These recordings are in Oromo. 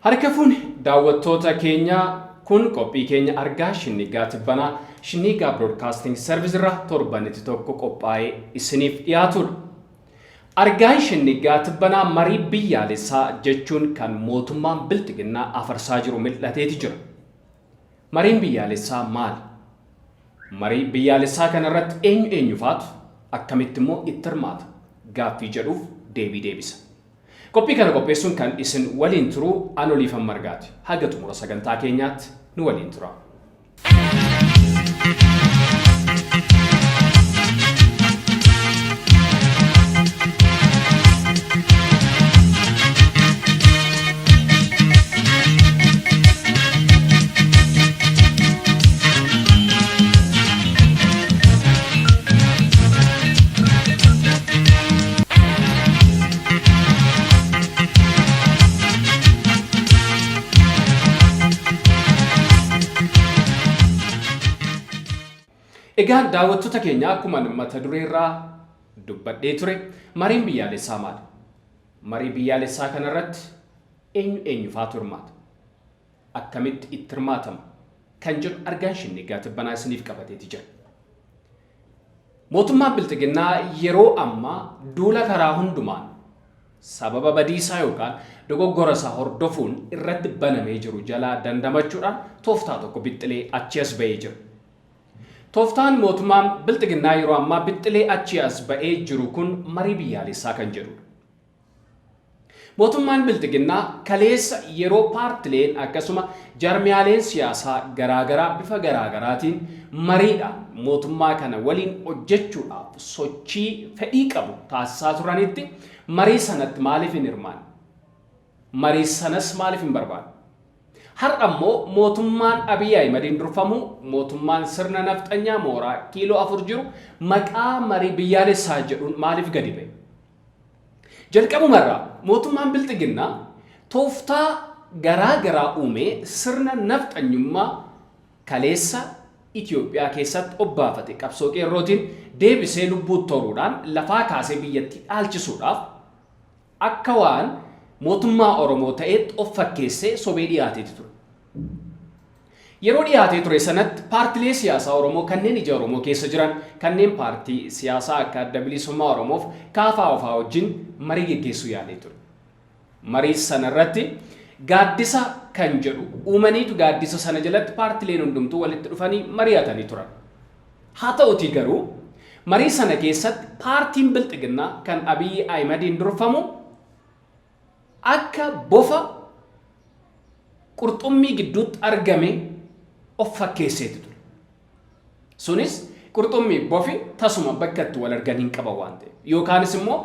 Harka fuuni daawwattoota keenya kun qophii keenya argaa Shinnigaa Tibbanaa Shinnigaa Broadcasting Service irraa torbanitti tokko qophaa'ee isiniif dhiyaatudha. Argaan Shinnigaa Tibbanaa marii biyyaalessaa jechuun kan mootummaan bilxiginnaa afarsaa jiru mil'ateeti jira. Mariin biyyaalessaa maali? Marii biyyaalessaa kanarratti eenyu faatu akkamitti immoo itti hirmaata? Gaaffii jedhuuf deebii deebisa. Qophii kana qopheessuun kan isin waliin turu Anoliifan Margaati. Haga xumura sagantaa keenyaatti nu waliin tura. Egaa daawwattoota keenya akkuma mata duree irraa dubbadhee ture mariin biyyaalessaa maali? Marii biyyaalessaa kanarratti eenyu faatu hirmaata? Akkamitti itti hirmaatama? Kan jedhu argaan Shinnigaa Tibbanaa isiniif qabateeti jira. Mootummaan bilxiginnaa yeroo ammaa duula karaa hundumaan sababa badiisaa yookaan dogoggora isaa hordofuun irratti banamee jiru jalaa dandamachuudhaan tooftaa tokko bixxilee achi as ba'ee jira. Tooftaan mootummaan bilxiginnaa yeroo ammaa bixxilee achi as ba'ee jiru kun marii biyyaalessaa kan jedhudha. Mootummaan bilxiginnaa kaleessa yeroo paartileen akkasuma jarmiyaaleen siyaasaa garaagaraa bifa garaagaraatiin mariidhaan mootummaa kana waliin hojjechuudhaaf sochii fedhii qabu taasisaa turanitti marii sanatti maaliif hin hirmaanne? Marii sanas maaliif hin barbaanne? Har'a immoo mootummaan Abiy Ahimadiin durfamu mootummaan sirna nafxanyaa mooraa kiiloo 4 jiru maqaa marii biyyaalessaa jedhuun maaliif gadi ba'e? Jalqabumarraa mootummaan bilxiginnaa tooftaa garaagaraa uumee sirna nafxanyummaa kaleessa Itoophiyaa keessatti obbaafate qabsoo qeerrootiin deebisee lubbuu toruudhaan lafaa kaasee biyyatti dhaalchisuudhaaf akka waan mootummaa Oromoo ta'etti of fakkeessee sobee dhiyaateeti ture. Yeroo dhiyaatee ture sanatti paartilee siyaasaa Oromoo kanneen ija Oromoo keessa jiran kanneen paartii siyaasaa akka Adda Bilisummaa Oromoof KFO wajjin marii geggeessuu yaalee ture. Marii sanarratti gaaddisa kan jedhu uumaniitu gaaddisa sana jalatti paartileen hundumtuu walitti dhufanii mari'atanii turan. Haa ta'utii garuu marii sana keessatti paartiin bilxiginnaa kan Abiy Ahimadiin durfamu akka bofa qurxummii gidduutti argame of fakkeesseeti ture. Sunis qurxummii bofi tasuma bakka itti wal argan hin qaban waan ta'eef yookaanis immoo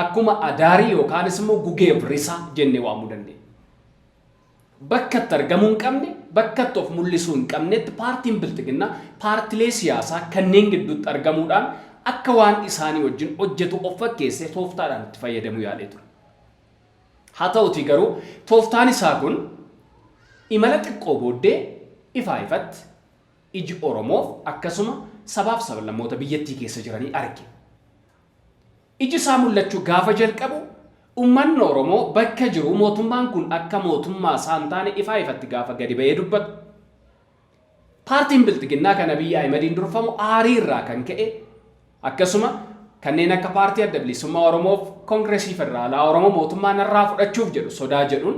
akkuma adaarii yookaanis immoo gugee risaa jennee waamuu dandeenya. Bakka itti argamuu hin qabne bakka itti of mul'isuu hin qabnetti paartiin bilxiginnaa paartilee siyaasaa kanneen gidduutti argamuudhaan akka waan isaanii wajjin hojjetu of fakkeessee tooftaadhaan itti fayyadamuu yaalee ture. Haa ta'utii garuu tooftaan isaa kun imala xiqqoo booddee ifaa ifatti iji Oromoof akkasuma sabaaf sablammoota biyyattii keessa jiranii arge. Iji isaa mul'achuu gaafa jalqabu uummanni Oromoo bakka jiru mootummaan kun akka mootummaa isaa hin taane ifaa ifatti gaafa gadi ba'ee dubbatu. Paartiin bilxiginnaa kan Abiy Ahimadiin durfamu aarii irraa kan ka'e akkasuma kanneen akka paartii Adda Bilisummaa Oromoof Koongireesii Federaalaa Oromoo mootummaan irraa fudhachuuf jedhu sodaa jedhuun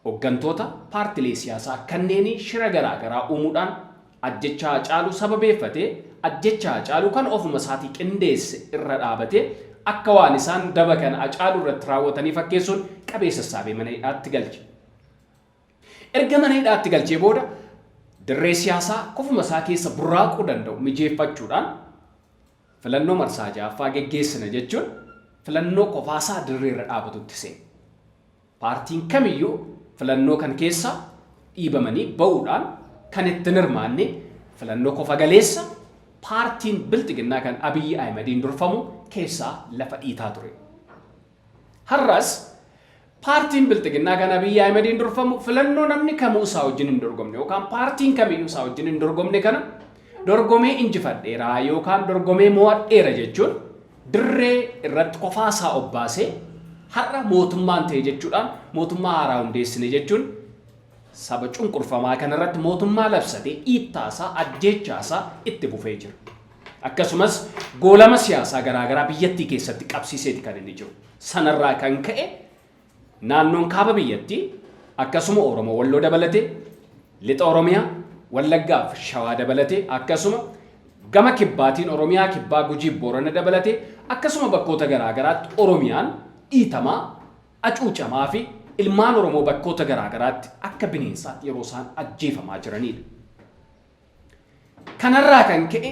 hooggantoota paartilee siyaasaa kanneen shira garaagaraa uumuudhaan ajjechaa Hacaaluu sababeeffatee ajjechaa Hacaaluu kan ofuma isaatii qindeesse irra dhaabatee akka waan isaan daba kana Hacaaluu irratti raawwatanii fakkeessuun qabee sassaabee mana hidhaatti galche. Erga mana hidhaatti galchee booda dirree siyaasaa kofuma isaa keessa burraaquu danda'u mijeeffachuudhaan filannoo marsaa ja'affaa geggeessina jechuun filannoo qofaasaa dirree irra dhaabatutti seene. Paartiin kamiyyuu filannoo kan keessa dhiibamanii ba'uudhaan kan itti hirmaanne filannoo qofa galeessa paartiin bilxiginnaa kan Abiy Ahimadiin durfamu keessaa lafa dhiitaa ture. Har'as paartiin bilxiginnaa kan Abiy Ahimadiin durfamu filannoo namni kamuu isaa wajjin hin dorgomne yookaan paartiin kamiyyuu isaa wajjin hin dorgomne kana dorgomee injifadheera yookaan dorgomee mo'adheera jechuun dirree irratti qofaasaa obbaasee har'a mootummaan ta'e jechuudhaan mootummaa haaraa hundeessine jechuun saba cunqurfamaa kanarratti mootummaa labsatee dhiittaasaa ajjeechaasaa itti fufee jira. Akkasumas goolama siyaasaa garaagaraa biyyattii keessatti qabsiiseeti kan inni jiru. Sanarraa kan ka'e naannoon kaaba biyyattii akkasuma Oromoo Walloo dabalatee lixa Oromiyaa Wallaggaa fi Shawaa dabalatee akkasuma gama kibbaatiin Oromiyaa kibbaa Gujii Boorana dabalatee akkasuma bakkoota garaagaraatti Oromiyaan dhiitamaa acuucamaa fi ilmaan Oromoo bakkoota garaagaraatti akka bineensaatti yeroo isaan ajjeefamaa jiranidha. Kanarraa kan ka'e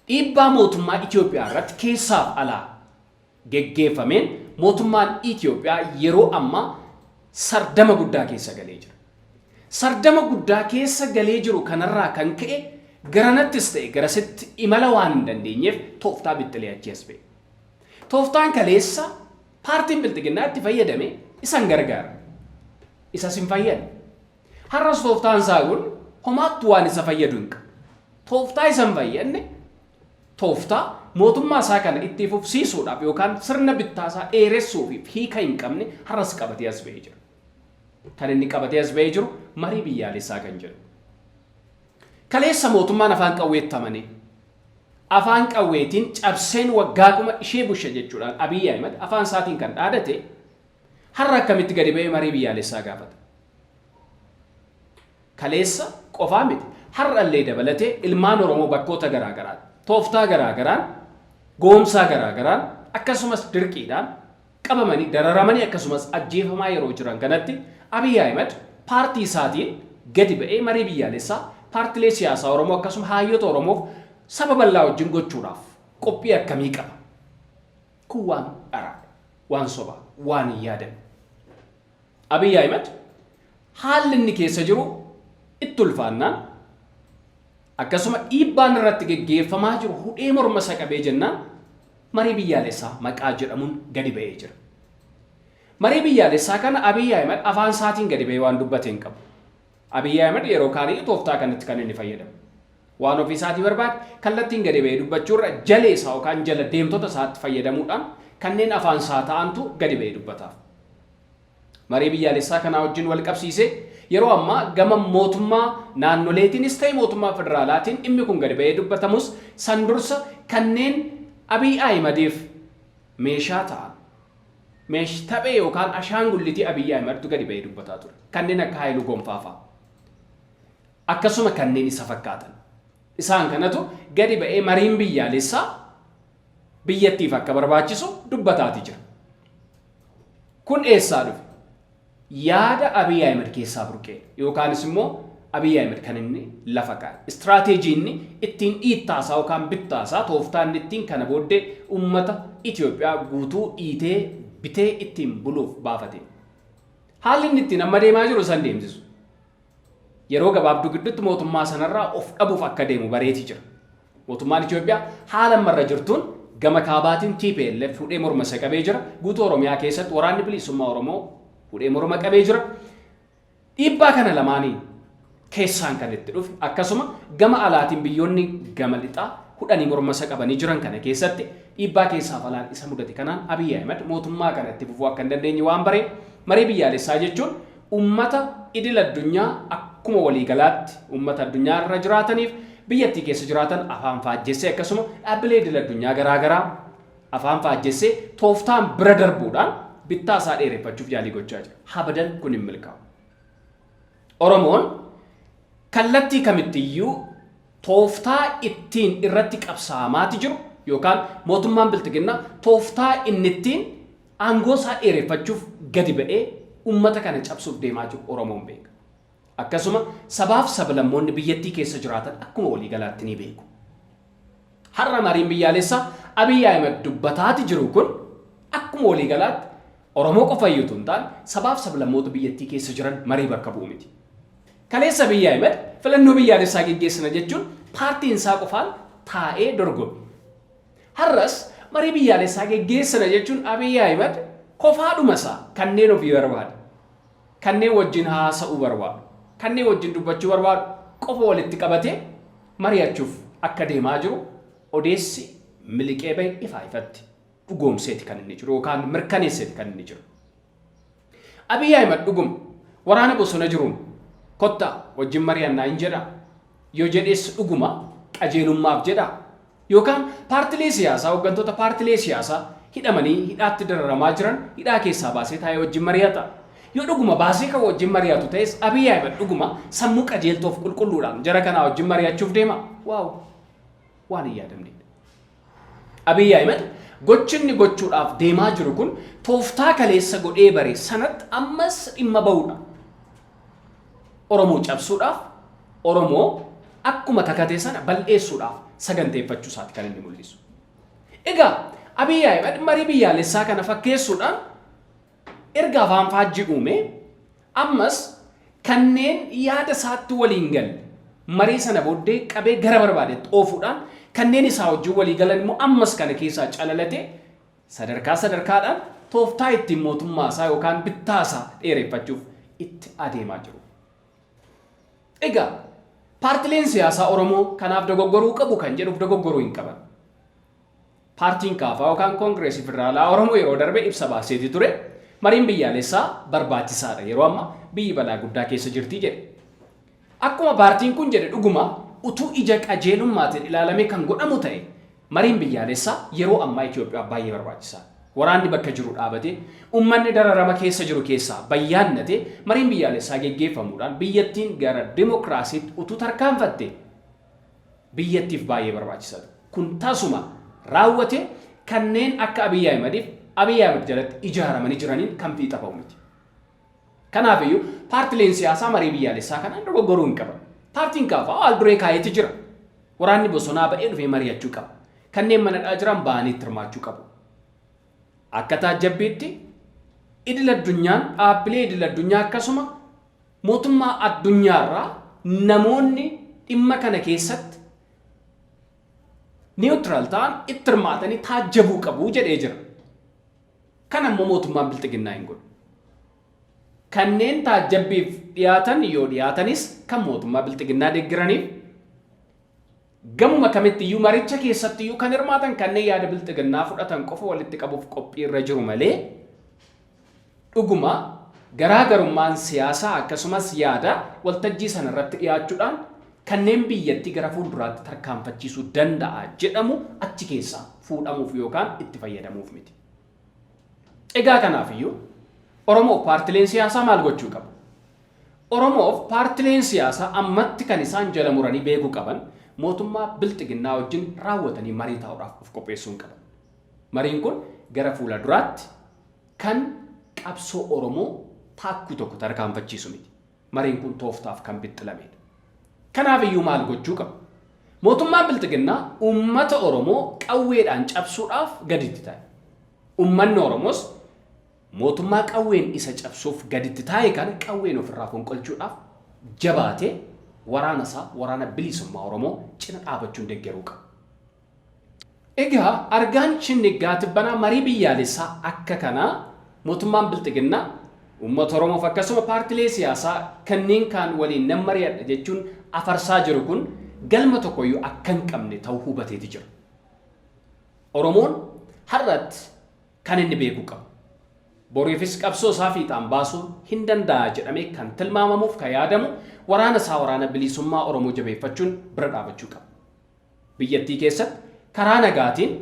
dhiibbaa mootummaa Itoophiyaa irratti keessaaf alaa geggeeffameen mootummaan Itoophiyaa yeroo ammaa sardama guddaa keessa galee jira. Sardama guddaa keessa galee jiru kanarraa kan ka'e garanattis ta'e garasitti imala waan hin dandeenyeef tooftaa bittilee achi as ba'e. Tooftaan kaleessa paartiin bilxiginnaa itti fayyadame isan gargaara. Isas hin fayyadu. Har'as tooftaan isaa kun homaatti waan isa fayyadu hin qabu. Tooftaa isa hin fayyadne tooftaa mootummaa isaa kana itti fufsiisuudhaaf yookaan sirna bittaa isaa dheeressuuf hiika hin qabne har'as qabatee as ba'ee jira. Kan inni qabatee as ba'ee jiru marii biyyaalessaa kan jedhu. Kaleessa mootummaan afaan qawweetti amane. Afaan qawweetiin cabseen waggaa kuma ishee bushe jechuudhaan Abiyyi Ahimad afaan isaatiin kan dhaadate har'a akkamitti gadi ba'ee marii biyyaalessaa gaafata. Kaleessa qofaa miti har'allee dabalatee ilmaan Oromoo bakkoota garaagaraa tooftaa garaagaraan goomsaa garaagaraan akkasumas dirqiidhaan qabamanii dararamanii akkasumas ajjeefamaa yeroo jiran kanatti Abiyyi Ahimad paartii isaatiin gadi ba'ee marii biyyaalessaa paartilee siyaasaa Oromoo akkasuma hayyoota Oromoof saba bal'aa wajjin gochuudhaaf qophii akkamii qaba? Kun waan dharaadha, waan sobaa, waan hin yaadamne. Abiyyi Ahimad haalli inni keessa jiru itti ulfaannaan akkasuma dhiibbaan irratti geggeeffamaa jiru hudhee morma isa qabee jennaan marii biyyaalessaa maqaa jedhamuun gadi ba'ee jira. Marii biyyaalessaa kana Abiyyi Ahimad afaan isaatiin gadi ba'ee waan dubbate hin qabu. Abiyyi Ahimad yeroo kaanii tooftaa kanatti kan inni fayyadamu. Waan ofii isaatii barbaade kallattiin gadi ba'ee dubbachuurra jalee isaa yookaan jala deemtota isaatti fayyadamuudhaan kanneen afaan isaa ta'antu gadi ba'ee dubbataaf. Marii biyyaalessaa kanaa wajjin wal qabsiisee yeroo ammaa gama mootummaa naannoleetiinis ta'e mootummaa federaalaatiin dhimmi kun gadi ba'ee dubbatamus san dursa kanneen Abiyyi Ahimadiif meeshaa ta'an taphee yookaan ashaangullitii Abiyyi Ahimadtu gadi ba'ee dubbataa ture. Kanneen akka Haayiluu Gonfaa fa'a. Akkasuma kanneen isa fakkaatan. Isaan kanatu gadi ba'ee mariin biyyaalessaa biyyattiif akka barbaachisu dubbataati jira. Kun eessaa dhufe? Yaada Abiyyi Ahimad keessaa burqee yookaanis immoo Abiyyi Ahimad kan inni lafa kaa'e. Istiraateejii inni ittiin dhiittaasaa yookaan bittaasaa tooftaan ittiin kana booddee uummata Itoophiyaa guutuu dhiitee bitee ittiin buluuf baafate. Haalli inni ittiin amma deemaa jiru san deemsisu. Yeroo gabaabduu gidduutti mootummaa sanarraa of dhabuuf akka deemu bareeti jira. Mootummaan Itoophiyaa haala ammarra jirtuun gama kaabaatiin TPLF hudhee morma isa qabee jira. Guutuu Oromiyaa keessatti waraanni bilisummaa Oromoo hudhee morma qabee jira. Dhiibbaa kana lamaaniin keessaan kan itti dhufe akkasuma gama alaatiin biyyoonni gama lixaa hudhanii morma isa qabanii jiran kana keessatti dhiibbaa keessaaf alaan isa mudate kanaan Abiyyi Ahimad mootummaa kana itti fufuu akka hin dandeenye waan bareef marii biyyaalessaa jechuun uummata idil addunyaa akkuma waliigalaatti uummata addunyaa irra jiraataniif biyyattii keessa jiraatan afaan faajjessee akkasuma dhaabbilee idil addunyaa garaagaraa afaan faajjessee tooftaan bira darbuudhaan bittaa isaa dheereffachuuf yaalii gochaa jira. Habadan kun hin milkaa'u. Oromoon kallattii kamittiyyuu tooftaa ittiin irratti qabsaa'amaati jiru yookaan mootummaan bilxiginnaa tooftaa inni ittiin aangoo isaa dheereffachuuf gadi ba'ee uummata kana cabsuuf deemaa jiru Oromoon beeka. Akkasuma sabaaf sablammoonni biyyattii keessa jiraatan akkuma waliigalaatti ni beeku. Har'a mariin biyyaalessaa Abiyyi Ahimad dubbataati jiru kun akkuma waliigalaatti Oromoo qofa iyyuu hin taane sabaaf sablammoota biyyattii keessa jiran marii bakka bu'u miti. Kaleessa Abiyyi Ahimad filannoo biyyaalessaa geggeessina jechuun paartiin isaa qofaan taa'ee dorgome. Har'as marii biyyaalessaa geggeessina jechuun Abiyyi Ahimad qofaadhuma isaa kanneen ofii barbaadu, kanneen wajjin haasa'uu barbaadu, kanneen wajjin dubbachuu barbaadu qofa walitti qabatee mari'achuuf akka deemaa jiru odeessi miliqee bahe ifaa ifatti dhugoomseeti kan inni jiru yookaan mirkaneesseeti kan inni jiru. Abiy Ahmed dhugum waraana bosona jiruun kotta wajjin mari'annaa hin jedha yoo jedhes dhuguma qajeelummaaf jedha yookaan paartilee siyaasaa hooggantoota paartilee siyaasaa hidhamanii hidhaatti dararamaa jiran hidhaa keessaa baasee taa'ee wajjin mari'ata. Yoo dhuguma baasee kan wajjin mari'atu ta'es Abiy Ahmed dhuguma sammuu qajeeltoof qulqulluudhaan jara kanaa wajjin mari'achuuf deema. Waaw waan hin yaadamne. Abiy Ahmed gochinni gochuudhaaf deemaa jiru kun tooftaa kaleessa godhee bare sanatti ammas dhimma ba'uudha. Oromoo cabsuudhaaf Oromoo akkuma kakatee sana bal'eessuudhaaf saganteeffachuu isaati kan inni mul'isu. Egaa Abiy Ahmed marii biyyaalessaa kana fakkeessuudhaan erga afaan faajjii uume ammas kanneen yaada isaatti waliin galle marii sana booddee qabee gara barbaadetti oofuudhaan kanneen isaa wajjin walii galan immoo ammas kana keessaa calalate sadarkaadhaan tooftaa ittiin mootummaa isaa yookaan bittaa isaa dheereffachuuf itti adeemaa jiru. Egaa paartileen siyaasaa Oromoo kanaaf dogoggoruu qabu kan jedhuuf dogoggoruu hin qaban. Paartiin kaafaa yookaan koongireesii federaalaa Oromoo yeroo darbe ibsa baaseeti ture. Mariin biyyaalessaa barbaachisaadha yeroo amma biyyi balaa guddaa keessa jirti jedhe. Akkuma paartiin kun jedhe dhuguma utuu ija qajeelummaatiin ilaalamee kan godhamu ta'e mariin biyyaalessaa yeroo ammaa Itoophiyaa baay'ee barbaachisaadha. Waraanni bakka jiru dhaabatee uummanni dararama keessa jiru keessaa bayyaannatee mariin biyyaalessaa geggeeffamuudhaan biyyattiin gara dimokiraasiitti utuu tarkaanfatte biyyattiif baay'ee barbaachisaadha. Kun tasuma raawwate kanneen akka Abiy Ahmed jalatti ijaaramanii jiraniin kan fiixa ba'u miti. Kanaafiyyuu paartileen siyaasaa marii biyyaalessaa kanaan dogoggoruu hin qaban. Paartiin kaafaa al duree kaayetti jira. Waraanni bosonaa ba'ee dhufee mari'achuu qaba. Kanneen manadhaa jiran ba'anii hirmaachuu qabu. Akka taajjabbiitti dhaabbilee idil addunyaa akkasuma mootummaa addunyaarraa namoonni dhimma kana keessatti niwutiraal ta'an itti hirmaatanii taajjabuu qabu jedhee jira. Kan ammoo mootummaan bilxiginnaa hin godhu. Kanneen taajjabbiif dhiyaatan yoo dhiyaatanis kan mootummaa bilxiginnaa deeggiraniif gamuma kamitti iyyuu maricha keessatti iyyuu kan hirmaatan kanneen yaada bilxiginnaa fudhatan qofa walitti qabuuf qophii irra jiru malee dhuguma garaagarummaan siyaasaa akkasumas yaada waltajjii sana irratti dhiyaachuudhaan kanneen biyyattii gara fuulduraatti tarkaanfachiisuu danda'a jedhamu achi keessaa fuudhamuuf yookaan itti fayyadamuuf miti. Egaa kanaafiyyuu Oromoof paartileen siyaasaa maal gochuu qabu? Oromoof paartileen siyaasaa ammatti kan isaan jala muranii beekuu qaban mootummaa bilxiginnaa wajjin raawwatanii marii taa'uudhaaf of qopheessuu hin qaban. Mariin kun gara fuula duraatti kan qabsoo Oromoo taakkuu tokko tarkaanfachiisu miti. Mariin kun tooftaaf kan bixxilamedha. Kanaafiyyuu maal gochuu qabu? Mootummaan bilxiginnaa uummata Oromoo qawweedhaan cabsuudhaaf gaditti taa'e. Uummanni Oromoos mootummaa qawween isa cabsuuf gaditti taa'e kana qawween ofirraa fonqolchuudhaaf jabaatee waraana bilisummaa Oromoo cina dhaabachuun deeggaruu qaba. Egaa argaan Shinnigaa Tibbanaa marii biyyaalessaa akka kanaa mootummaan bilxiginnaa uummata Oromoof akkasuma paartilee siyaasaa kanneen kaan waliin nan mari'adha jechuun afarsaa jiru kun galma tokkoyyuu akka hin qabne ta'uu hubateeti jira. Oromoon har'atti kan inni beekuu qabu. Boriifis qabsoo isaa fiixaan baasuu hin danda'a jedhamee kan tilmaamamuuf kan yaadamu waraana bilisummaa Oromoo jabeeffachuun bira dhaabachuu qaba. Biyyattii keessatti karaa nagaatiin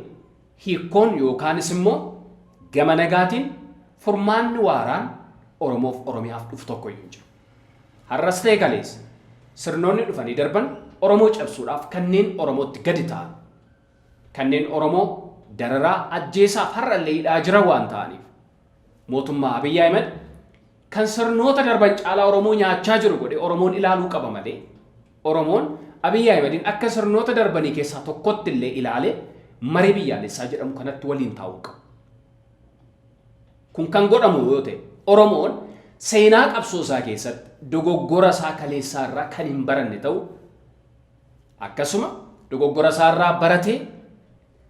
hiikkoon yookaanis immoo gama nagaatiin furmaanni waaraan Oromoof Oromiyaaf dhufu tokkoyyuu hin jiru. Har'as ta'e kaleessa sirnoonni dhufanii darban Oromoo cabsuudhaaf kanneen Oromootti gadi ta'an kanneen Oromoo dararaa ajjeesaaf har'allee hidhaa jiran waan ta'aniif mootummaa Abiy Ahmed kan sirnoota darban caalaa Oromoo nyaachaa jiru godhe Oromoon ilaaluu qaba malee Oromoon Abiy Ahmedin akka sirnoota darbanii keessaa tokkotti illee ilaale marii biyyaalessaa jedhamu kanatti waliin taa'uu qaba. Kun kan godhamu yoo ta'e Oromoon seenaa qabsoo isaa keessatti dogoggora isaa kaleessaa irraa kan hin baranne ta'u akkasuma dogoggora isaa irraa baratee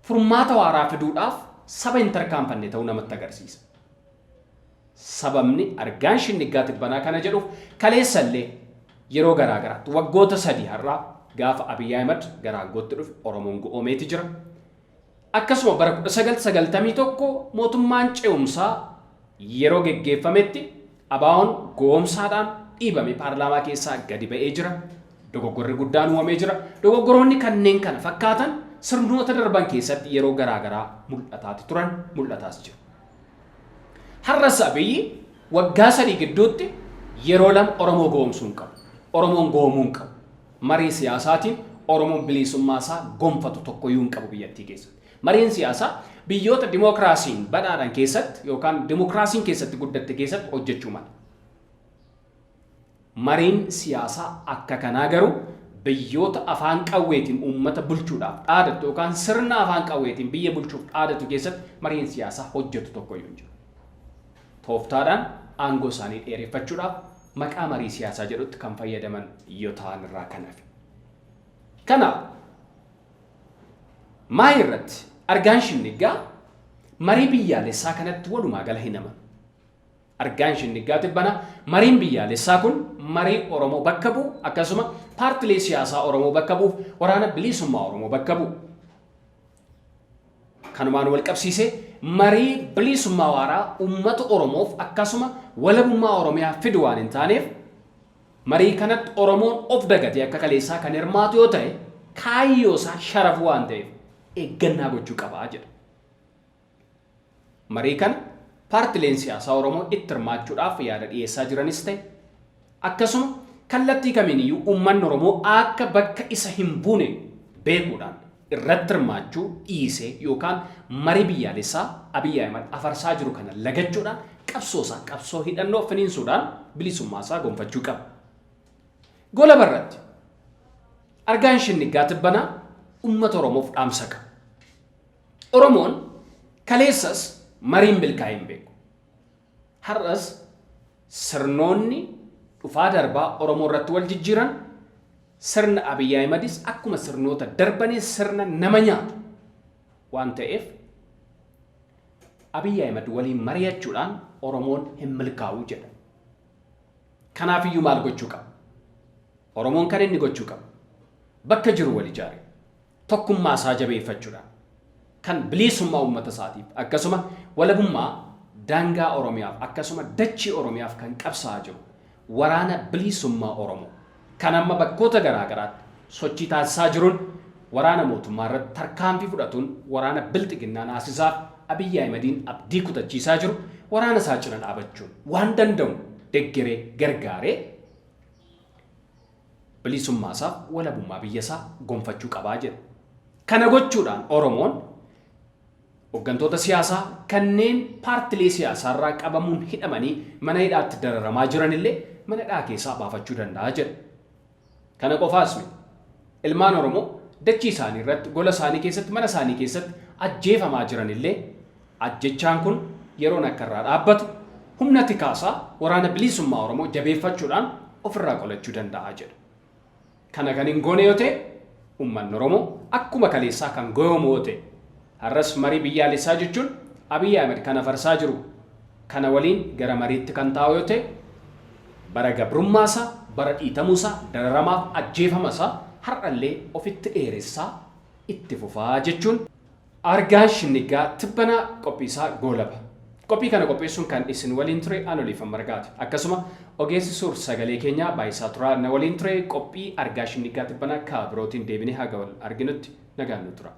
furmaata waaraa fiduudhaaf saba hin tarkaanfanne ta'uu namatti agarsiisa. Sababni argaan Shinnigaa Tibbanaa kana jedhuuf kaleessallee yeroo garaagaraatti waggoota 3 har'aa gaafa Abiy Ahmed gara aangootti dhufe Oromoon go'oomeeti jira. akkasuma bara 1991 mootummaan ce'umsaa yeroo geggeeffametti ABO'n goomsaadhaan dhiibame paarlaamaa keessaa gadi ba'ee jira. Dogoggorri guddaan uumamee jira. Dogoggoroonni kanneen kana fakkaatan sirnoota darban keessatti yeroo garaagaraa mul'ataas jiru. Har'as Abiyyi waggaa 3 gidduutti yeroo lama Oromoo goomsuu hin qabu. Oromoon goomuu hin qabu. Marii siyaasaatiin Oromoon bilisummaa isaa gonfatu tokkoyyuu hin qabu biyyattii keessatti. Mariin siyaasaa biyyoota dimookiraasiin badhaadhan keessatti yookaan dimookiraasiin keessatti guddatte keessatti hojjechuu mala. Mariin siyaasaa akka kanaa garuu biyyoota afaan qawweetiin uummata bulchuudhaaf dhaadatu yookaan sirna afaan qawweetiin biyya bulchuuf dhaadatu keessatti mariin siyaasaa hojjetu tokkoyyuu hin jiru. Tooftaadhaan aangoo isaanii dheereffachuudhaaf maqaa marii siyaasaa jedhutti kan fayyadaman yoo ta'an irraa kanaaf. Kanaaf maal irratti argaan Shinnigaa marii biyyaalessaa kanatti walumaa gala hin amanu. Argaan Shinnigaa tibbana mariin biyyaalessaa kun marii Oromoo bakka bu'u akkasuma paartilee siyaasaa Oromoo bakka bu'uuf waraana bilisummaa Oromoo bakka bu'u. Kanumaan wal qabsiisee marii bilisummaa waaraa uummata Oromoof akkasuma walabummaa Oromiyaa fidu waan hin taaneef marii kanatti Oromoon of dagatee akka kaleessaa kan hirmaatu yoo ta'e kaayyoo isaa sharafu waan ta'eef eeggannaa gochuu qabaa jedha. Marii kana paartileen siyaasaa Oromoo itti hirmaachuudhaaf yaada dhiyeessaa jiranis ta'e akkasuma kallattii kamiiniyyuu uummanni Oromoo akka bakka isa hin buune beekuudhaan irratti hirmaachuu dhiisee yookaan marii biyyaalessaa Abiyyi Ahimad afarsaa jiru kana lagachuudhaan qabsoo hidhannoo finiinsuudhaan bilisummaa isaa gonfachuu qaba. Gola barratti argaan Shinnigaa tibbanaa uummata Oromoof dhaamsa qaba. Oromoon kaleessas mariin milkaa'ee hin beeku. Har'as sirnoonni dhufaa darbaa Oromoo irratti wal jijjiiran sirna Abiyyi Ahimadis akkuma sirnoota darbanii sirna nama nyaatu waan ta'eef Abiyyi Ahimad waliin mari'achuudhaan Oromoon hin milkaa'u jedha. Kanaafiyyuu maal gochuu qaba? Oromoon kan inni gochuu qaba bakka jiru wal ijaare tokkummaa isaa jabeeffachuudhaan kan bilisummaa uummata isaatiif akkasuma walabummaa daangaa Oromiyaaf akkasuma dachii Oromiyaaf kan qabsaa'aa jiru waraana bilisummaa Oromoo kan amma bakkoota garaagaraatti sochii taasisaa jiruun waraana mootummaa irratti tarkaanfii fudhatuun waraana bilxiginnaa naasisaaf Abiyyi Ahimadiin abdii kutachiisaa jiru waraana isaa cina dhaabachuun waan danda'u deggeree gargaaree bilisummaa isaaf walabummaa biyya isaa gonfachuu qabaa jedha. Kana gochuudhaan Oromoon hooggantoota siyaasaa kanneen paartilee siyaasaa irraa qabamuun hidhamanii mana hidhaatti dararamaa jiranillee mana hidhaa keessaa baafachuu danda'a jedha. Kana qofaas miti. Ilmaan Oromoo dachii isaanii irratti gola isaanii keessatti mana isaanii keessatti ajjeefamaa jiranillee ajjechaan kun yeroon akka irraa dhaabbatu humna tikaasaa waraana bilisummaa Oromoo jabeeffachuudhaan ofirraa qolachuu danda'a jedha. Kana kan hin goone yoo ta'e uummanni Oromoo akkuma kaleessaa kan goomu yoo ta'e har'as marii biyyaalessaa jechuun Abiyyi Ahimad kan afarsaa jiru kana waliin gara mariitti kan taa'u yoo ta'e bara gabrummaasaa bara dhiitamuusaa dararamaaf ajjeefamasaa har'allee ofitti dheeressaa itti fufaa jechuun argaan Shinnigaa tibbanaa qophiisaa goolaba. Qophii kana qopheessuun kan isin waliin ture Anoliifan Margaati. Akkasuma ogeessi suur sagalee keenyaa Baayisaa Turaa na waliin ture qophii argaa Shinnigaa tibbanaa kaa birootiin deebinee haga wal arginutti nagaan nu tura.